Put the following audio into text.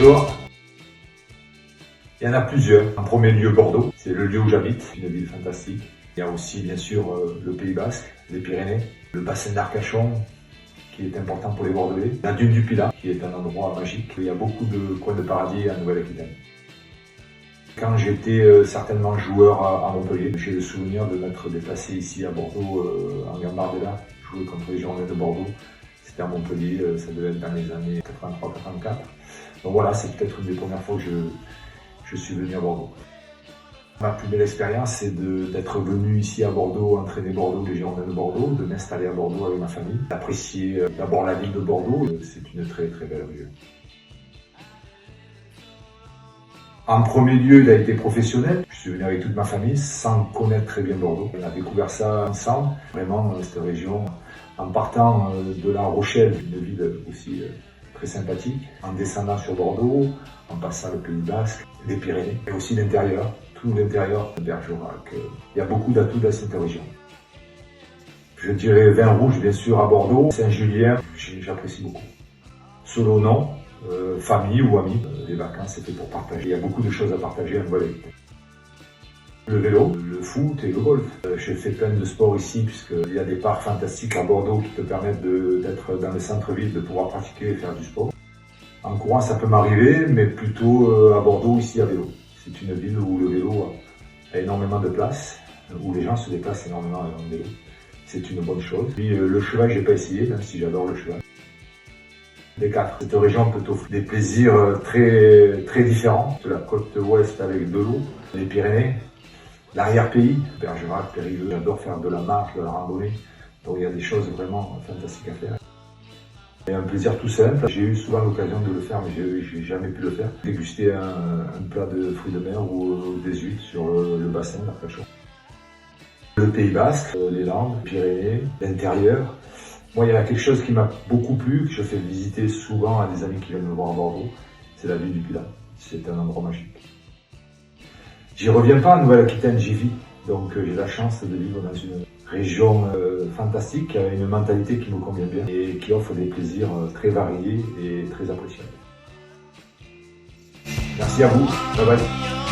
Bonjour. Il y en a plusieurs. En premier lieu, Bordeaux, c'est le lieu où j'habite, une ville fantastique. Il y a aussi, bien sûr, le Pays Basque, les Pyrénées, le bassin d'Arcachon, qui est important pour les Bordelais, la dune du Pilat, qui est un endroit magique. Il y a beaucoup de coins de paradis en Nouvelle-Aquitaine. Quand j'étais certainement joueur à Montpellier, j'ai le souvenir de m'être déplacé ici à Bordeaux, en Gambardella, jouer contre les Girondins de Bordeaux. C'était à Montpellier, ça devait être dans les années 83-84. Donc voilà, c'est peut-être une des premières fois que je suis venu à Bordeaux. Ma plus belle expérience, c'est d'être venu ici à Bordeaux, entraîner Bordeaux, les Girondins de Bordeaux, de m'installer à Bordeaux avec ma famille, d'apprécier d'abord la ville de Bordeaux, c'est une très très belle ville. En premier lieu, il a été professionnel. Je suis venu avec toute ma famille sans connaître très bien Bordeaux. On a découvert ça ensemble, vraiment cette région, en partant de La Rochelle, une ville aussi très sympathique, en descendant sur Bordeaux, en passant le Pays Basque, les Pyrénées, et aussi l'intérieur, tout l'intérieur de Bergerac. Il y a beaucoup d'atouts dans cette région. Je dirais vin rouge, bien sûr, à Bordeaux, Saint-Julien, j'apprécie beaucoup. Solo, non. Famille ou amis, les vacances c'était pour partager. Il y a beaucoup de choses à partager en Nouvelle-Aquitaine. Le vélo, le foot et le golf. J'ai fait plein de sports ici puisqu'il y a des parcs fantastiques à Bordeaux qui te permettent d'être dans le centre-ville, de pouvoir pratiquer et faire du sport. En courant ça peut m'arriver, mais plutôt à Bordeaux ici à vélo. C'est une ville où le vélo a énormément de place, où les gens se déplacent énormément en vélo. C'est une bonne chose. Puis le cheval j'ai pas essayé, même si j'adore le cheval. Des quatre. Cette région peut offrir des plaisirs très, très différents. De la côte ouest avec de l'eau, les Pyrénées, l'arrière-pays, Bergerac, Périgueux. J'adore faire de la marche, de la randonnée. Donc il y a des choses vraiment fantastiques à faire. Et un plaisir tout simple. J'ai eu souvent l'occasion de le faire, mais j'ai jamais pu le faire. Déguster un plat de fruits de mer ou des huîtres sur le bassin d'Arcachon. Le Pays Basque, les Landes, les Pyrénées, l'intérieur. Moi, il y a quelque chose qui m'a beaucoup plu, que je fais visiter souvent à des amis qui viennent me voir à Bordeaux, c'est la ville du Pilat. C'est un endroit magique. J'y reviens pas en Nouvelle-Aquitaine, j'y vis. Donc j'ai la chance de vivre dans une région fantastique, qui a une mentalité qui me convient bien et qui offre des plaisirs très variés et très appréciables. Merci à vous, bye bye.